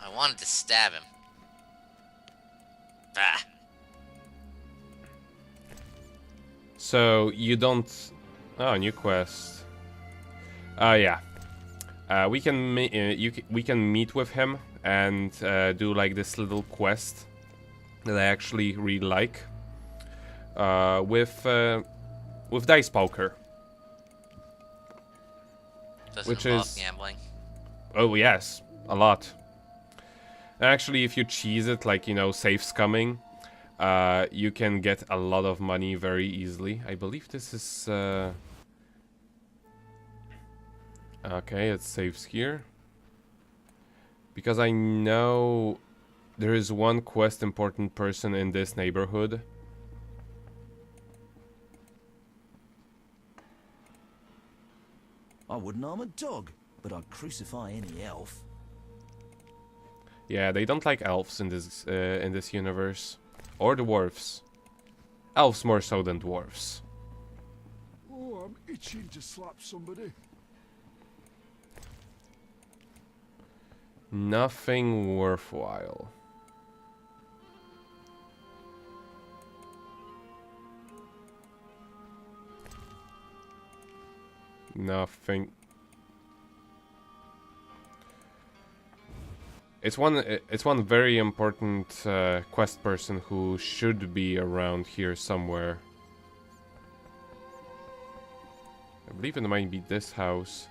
I wanted to stab him. Bah. So you don't. Oh, new quest. Yeah. We can we can meet with him and do like this little quest that I actually really like. With dice poker. Does it Which involve is gambling? Oh yes, a lot. Actually, if you cheese it, like, you know, safe's coming, you can get a lot of money very easily. I believe this is... Okay, it saves here. Because I know there is one quest important person in this neighborhood. I wouldn't harm a dog, but I'd crucify any elf. Yeah, they don't like elves in this universe. Or dwarves. Elves more so than dwarves. Oh, I'm itching to slap somebody. Nothing worthwhile. Nothing. It's one very important quest person who should be around here somewhere. I believe it might be this house.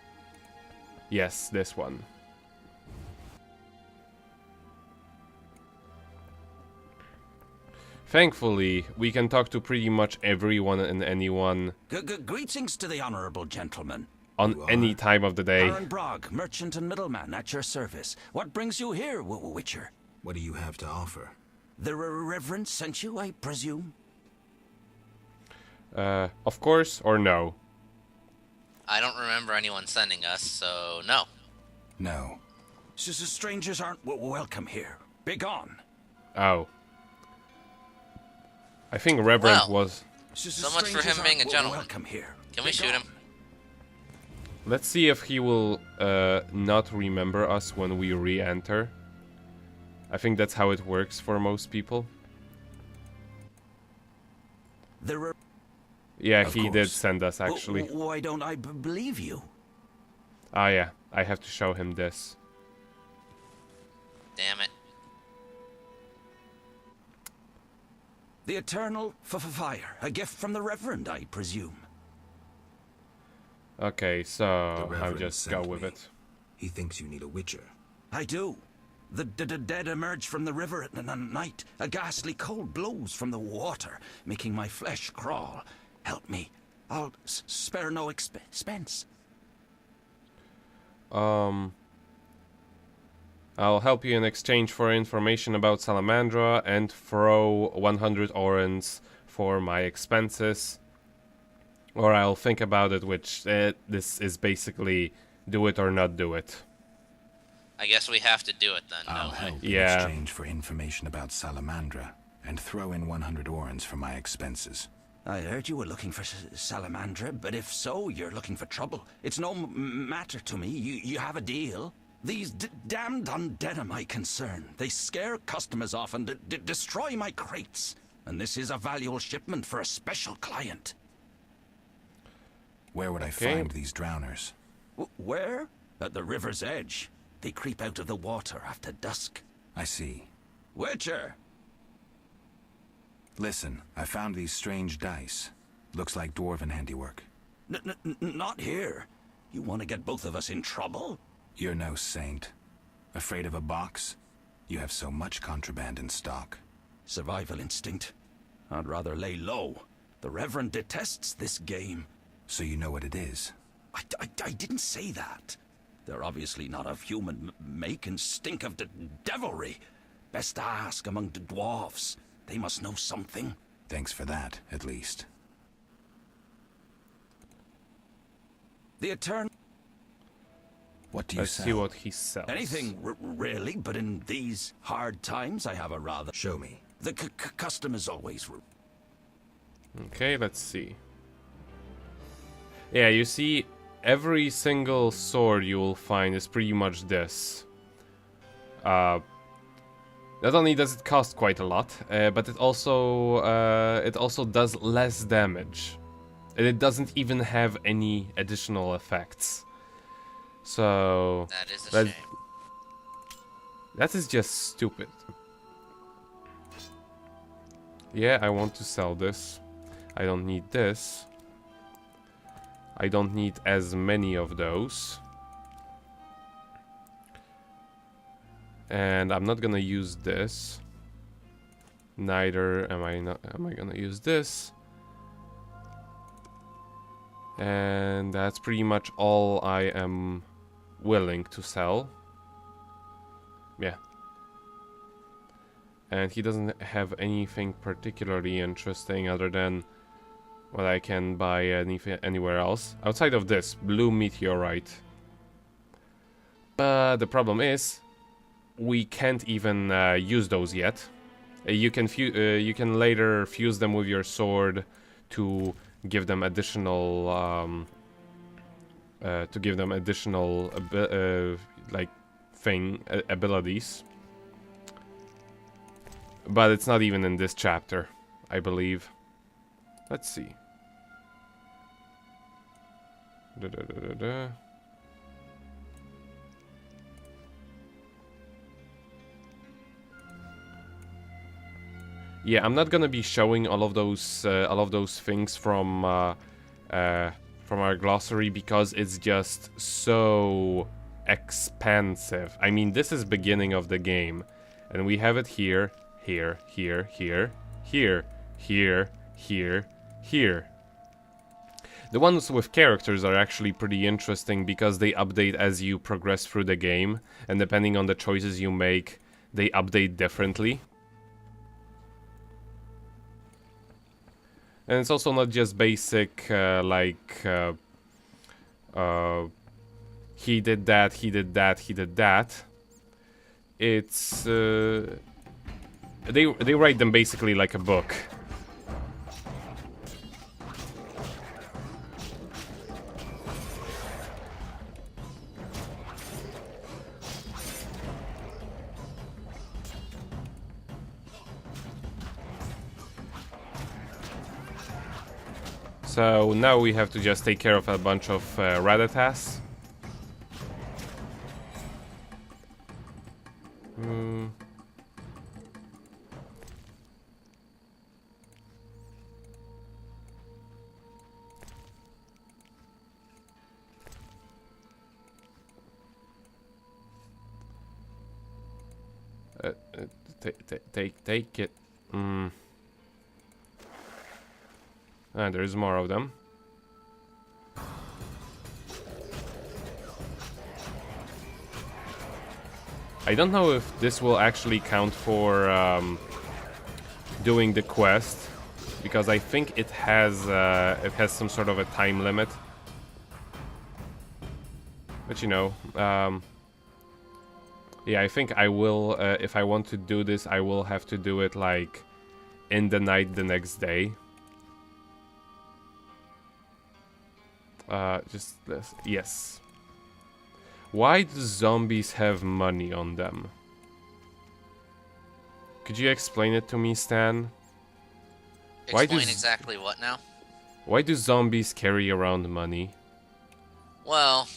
Yes, this one. Thankfully, we can talk to pretty much everyone and anyone Greetings to the honourable gentleman. on any time of the day. Aaron Brogg, merchant and middleman, at your service. What brings you here, Witcher? What do you have to offer? The Reverend sent you, I presume? Of course or no? I don't remember anyone sending us, so no. No. Strangers aren't welcome here. Begone. Oh. I think Reverend Well. was... So much for him being a gentleman. Welcome here. Can we shoot him? Let's see if he will not remember us when we re-enter. I think that's how it works for most people. Yeah, Of he did course. send us actually. Why don't I believe you? Ah yeah, I have to show him this. Damn it. The eternal fire. A gift from the Reverend, I presume. Okay, The so I'll Reverend just sent go with me. it. He thinks you need a witcher. I do. The dead emerge from the river at night. A ghastly cold blows from the water, making my flesh crawl. Help me. I'll spare no expense. I'll help you in exchange for information about Salamandra and throw 100 orens for my expenses. Or I'll think about it, which this is basically do it or not do it. I guess we have to do it then, I'll don't we? help Yeah. in exchange for information about Salamandra, and throw in 100 orens for my expenses. I heard you were looking for Salamandra, but if so, you're looking for trouble. It's no matter to me. You have a deal. These damned undead are my concern. They scare customers off and destroy my crates. And this is a valuable shipment for a special client. Where would I Okay. find these drowners? Where? At the river's edge. They creep out of the water after dusk. I see. Witcher! Listen, I found these strange dice. Looks like dwarven handiwork. Not here. You want to get both of us in trouble? You're no saint. Afraid of a box? You have so much contraband in stock. Survival instinct. I'd rather lay low. The Reverend detests this game. So you know what it is. I didn't say that. They're obviously not of human make and stink of devilry. Best ask among the dwarves. They must know something. Thanks for that, at least. The Eternal... What do you Let's sell? see what he sells. Anything, really, but in these hard times, I have a rather... Show me. The custom is always... Okay, let's see. Yeah, you see, every single sword you will find is pretty much this. Not only does it cost quite a lot, but it also does less damage. And it doesn't even have any additional effects. So That is a that- shame. that is just stupid. Yeah, I want to sell this. I don't need this. I don't need as many of those. And I'm not gonna use this. Neither am I gonna use this. And that's pretty much all I am willing to sell. Yeah. And he doesn't have anything particularly interesting other than what I can buy anywhere else. Outside of this, blue meteorite. But the problem is, we can't even use those yet. You can later fuse them with your sword to give them additional like abilities. But it's not even in this chapter, I believe. Let's see. Yeah, I'm not gonna be showing all of those things from our glossary because it's just so expansive. I mean, this is beginning of the game, and we have it here, here, here, here, here, here, here, here. The ones with characters are actually pretty interesting because they update as you progress through the game, and depending on the choices you make, they update differently. And it's also not just basic, he did that, he did that, he did that. It's, they write them basically like a book. So now we have to just take care of a bunch of Ratatas. Take it. And there's more of them. I don't know if this will actually count for doing the quest, because I think it has some sort of a time limit. But you know, yeah, I think I will. If I want to do this, I will have to do it like in the night the next day. Just this. Yes. Why do zombies have money on them? Could you explain it to me, Stan? Explain exactly what now? Why do zombies carry around money? Well,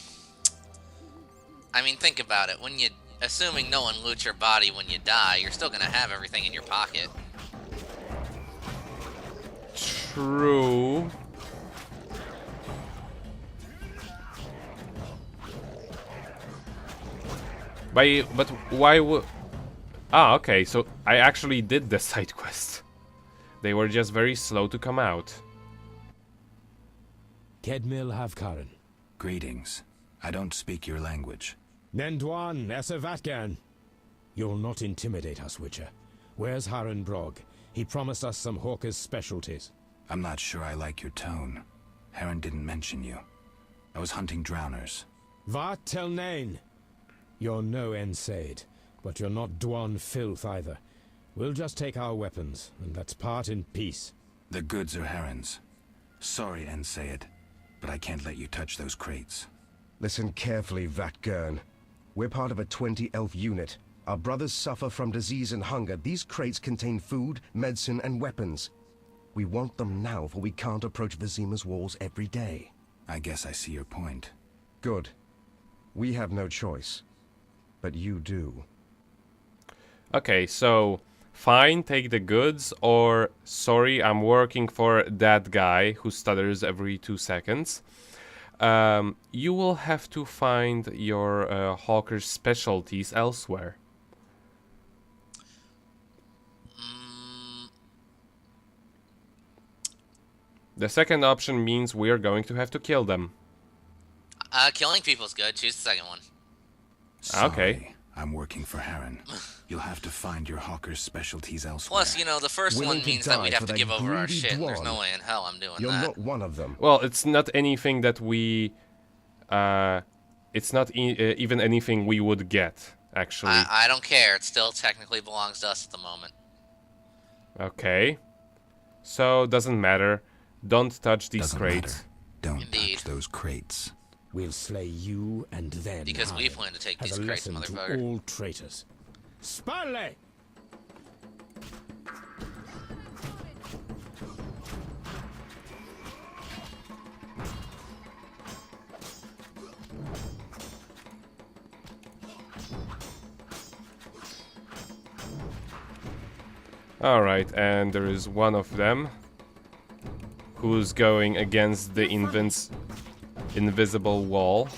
I mean, think about it. When you, assuming no one loots your body when you die, you're still gonna have everything in your pocket. True. But why would... Ah, okay, so I actually did the side quest. They were just very slow to come out. Kedmil Havkaran. Greetings. I don't speak your language. Nendwan Esavatgan. You'll not intimidate us, Witcher. Where's Haran Brog? He promised us some Hawker's specialties. I'm not sure I like your tone. Heron didn't mention you. I was hunting drowners. Vat tel nain. You're no Ensaid, but you're not Dwan filth either. We'll just take our weapons, and let's part in peace. The goods are Heron's. Sorry, Ensaid, but I can't let you touch those crates. Listen carefully, Vatgern. We're part of a 20-elf unit. Our brothers suffer from disease and hunger. These crates contain food, medicine, and weapons. We want them now, for we can't approach Vizima's walls every day. I guess I see your point. Good. We have no choice. But you do. Okay, so fine, take the goods, or sorry, I'm working for that guy who stutters every 2 seconds. You will have to find your hawker's specialties elsewhere. The second option means we are going to have to kill them. Killing people's good. Choose the second one. Sorry, Okay. I'm working for Harren. You'll have to find your hawker's specialties elsewhere. Plus, you know, the first Willing one to means that die we'd have for to that give over our greedy shit. And there's no Dwan. way in hell I'm doing You're that. not one of them. Well, it's not anything that we... it's not even anything we would get, actually. I don't care. It still technically belongs to us at the moment. Okay. So, doesn't matter. Don't touch these Doesn't crates. matter. Don't Indeed. touch those crates. We'll slay you and them. Because we Harren, plan to take as these a crates, lesson motherfucker. to all traitors. Spanley! Alright, and there is one of them who's going against the invisible wall.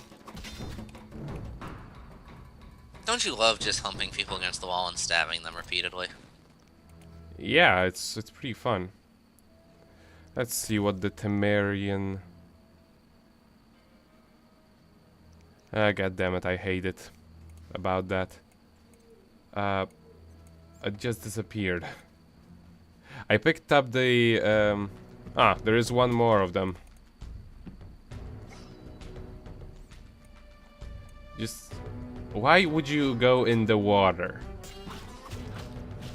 Don't you love just humping people against the wall and stabbing them repeatedly? Yeah, it's pretty fun. Let's see what the Temerian... God damn it, I hate it about that. It just disappeared. I picked up the... there is one more of them. Just... Why would you go in the water?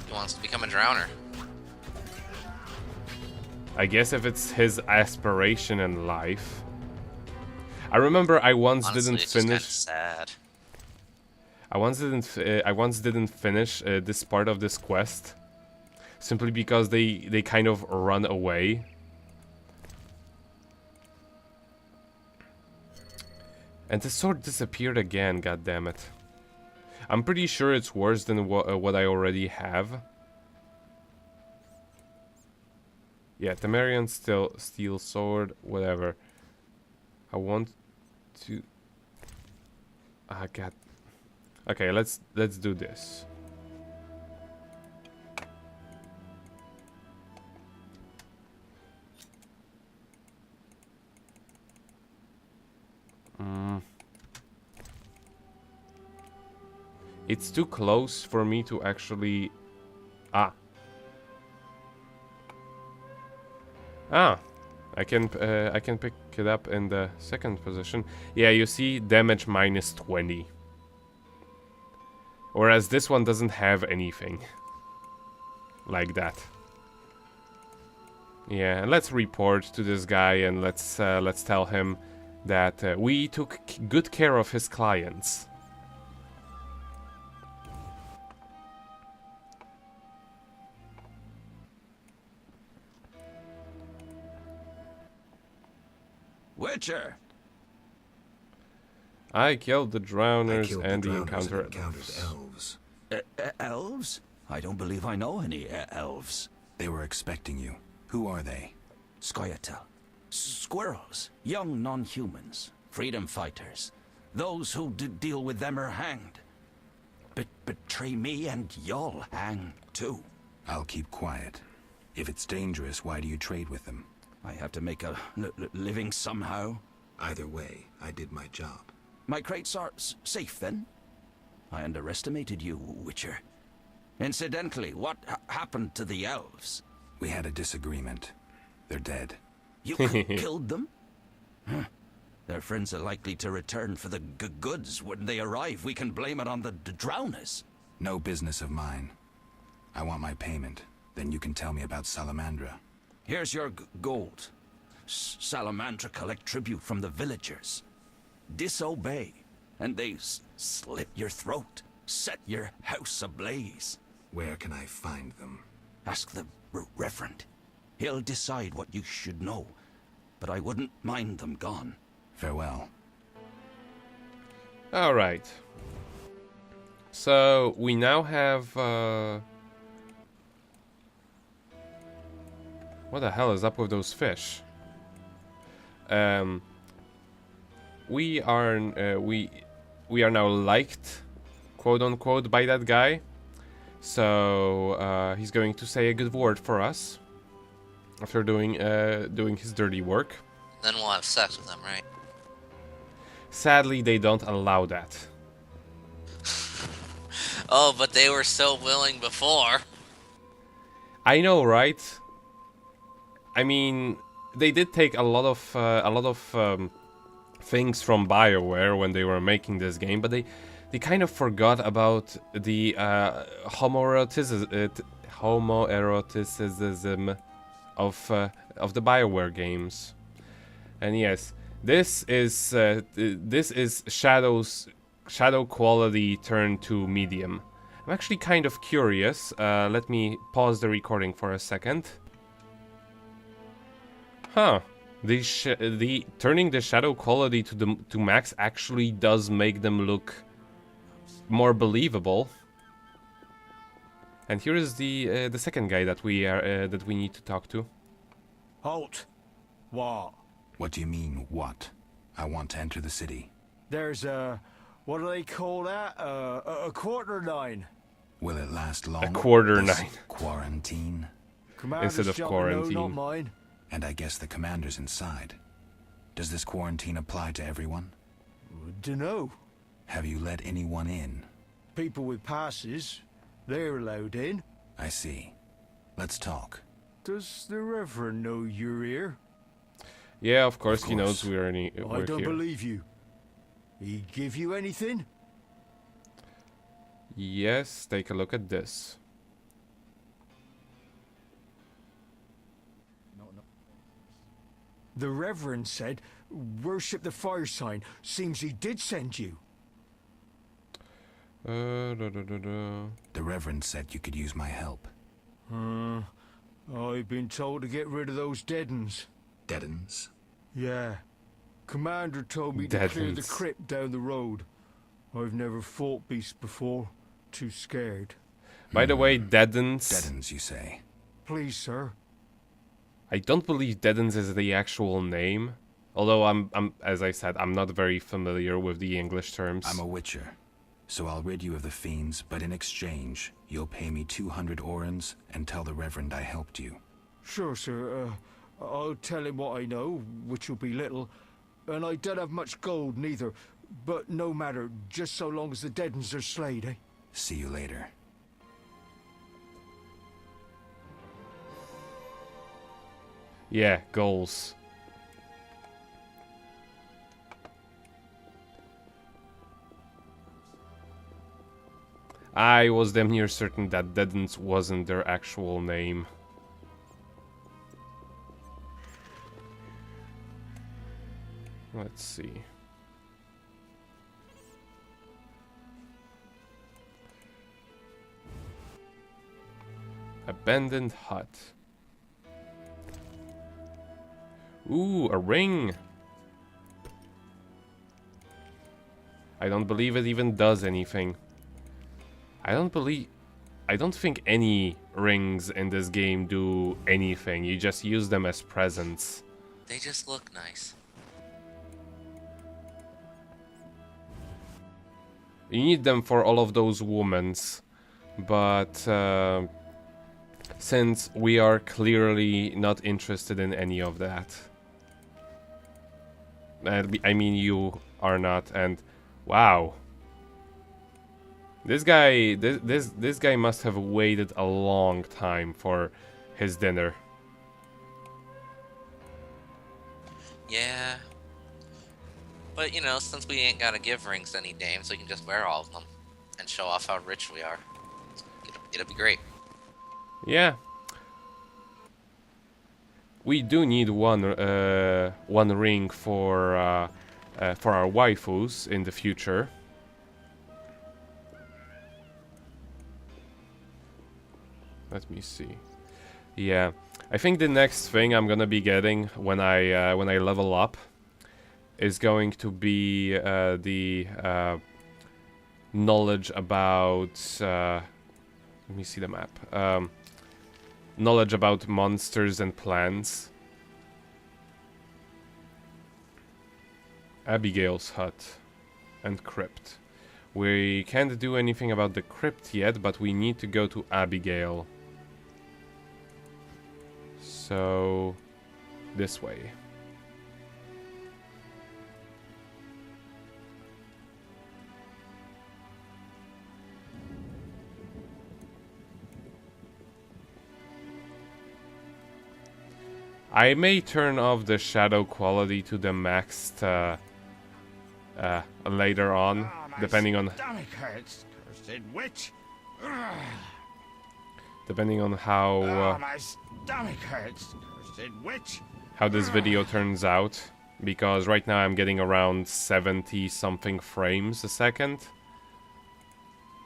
He wants to become a drowner. I guess if it's his aspiration in life. I remember I once Honestly, didn't it's just kinda finish. sad. I once didn't finish this part of this quest, simply because they kind of run away. And the sword disappeared again. God damn it! I'm pretty sure it's worse than what I already have. Yeah, Temerian steel sword, whatever. I want to. Ah, God. Okay, let's do this. It's too close for me to actually... I can pick it up in the second position. Yeah, you see, damage minus 20. Whereas this one doesn't have anything like that. Yeah, and let's report to this guy and let's tell him that we took good care of his clients. Witcher! I killed the I drowners killed and the the drowners and encounter encountered elves. elves. Elves? I don't believe I know any elves. They were expecting you. Who are they? Scoia'tael. Squirrels. Young non-humans. Freedom fighters. Those who deal with them are hanged. Betray me and y'all hang too. I'll keep quiet. If it's dangerous, why do you trade with them? I have to make a living somehow. Either way, I did my job. My crates are safe then? I underestimated you, Witcher. Incidentally, what happened to the elves? We had a disagreement. They're dead. You killed them? Huh. Their friends are likely to return for the goods. When they arrive, we can blame it on the drowners. No business of mine. I want my payment. Then you can tell me about Salamandra. Here's your gold. Salamandra collect tribute from the villagers. Disobey, and they slit your throat. set your house ablaze. Where can I find them? Ask the Reverend. He'll decide what you should know, but I wouldn't mind them gone. Farewell. Alright. So, we now have... What the hell is up with those fish? We are now liked, quote unquote, by that guy. So he's going to say a good word for us after doing his dirty work. Then we'll have sex with them, right? Sadly, they don't allow that. Oh, but they were so willing before. I know, right? I mean, they did take a lot of things from BioWare when they were making this game, but they kind of forgot about the homoeroticism of the BioWare games. And yes, this is shadow quality turned to medium. I'm actually kind of curious. Let me pause the recording for a second. Huh. The turning the shadow quality to max actually does make them look more believable. And here is the second guy that we need to talk to. Halt. What? What do you mean, what? I want to enter the city. There's a... what do they call that? A quarter nine. Will it last long? A quarter This nine. Quarantine? Commander's Instead of job, quarantine. No, not mine. And I guess the commander's inside. Does this quarantine apply to everyone? Dunno. Have you let anyone in? People with passes, they're allowed in. I see. Let's talk. Does the Reverend know you're here? Yeah, of course, he knows course. we're I don't here. believe you. He give you anything? Yes, take a look at this. The Reverend said, worship the fire sign. Seems he did send you. The Reverend said you could use my help. I've been told to get rid of those dead uns. Deadens? Yeah. Commander told me to clear the Dead-uns. crypt down the road. I've never fought beasts before. Too scared. By the way, Deadens. Deadens, you say? Please, sir. I don't believe Deadens is the actual name. Although I'm as I said, I'm not very familiar with the English terms. I'm a witcher, so I'll rid you of the fiends, but in exchange, you'll pay me 200 orens and tell the Reverend I helped you. Sure, sir. I'll tell him what I know, which will be little. And I don't have much gold neither. But no matter, just so long as the dead uns are slayed, eh? See you later. Yeah, goals. I was damn near certain that Deadens wasn't their actual name. Let's see. Abandoned hut. Ooh, a ring! I don't believe it even does anything. I don't think any rings in this game do anything. You just use them as presents. They just look nice. You need them for all of those women's, but since we are clearly not interested in any of that. I mean, you are not, and wow. This guy must have waited a long time for his dinner. Yeah. But, you know, since we ain't gotta give rings to any dames, we can just wear all of them and show off how rich we are. It'll be great. Yeah. We do need one ring for our waifus in the future. Let me see. Yeah, I think the next thing I'm gonna be getting when I level up is going to be the knowledge about. Let me see the map. Knowledge about monsters and plants. Abigail's hut and crypt. We can't do anything about the crypt yet, but we need to go to Abigail. So, this way. I may turn off the shadow quality to the maxed later on, depending on Stomach hurts, cursed witch. depending on how My stomach hurts, cursed witch. how this video turns out, because right now I'm getting around 70 something frames a second.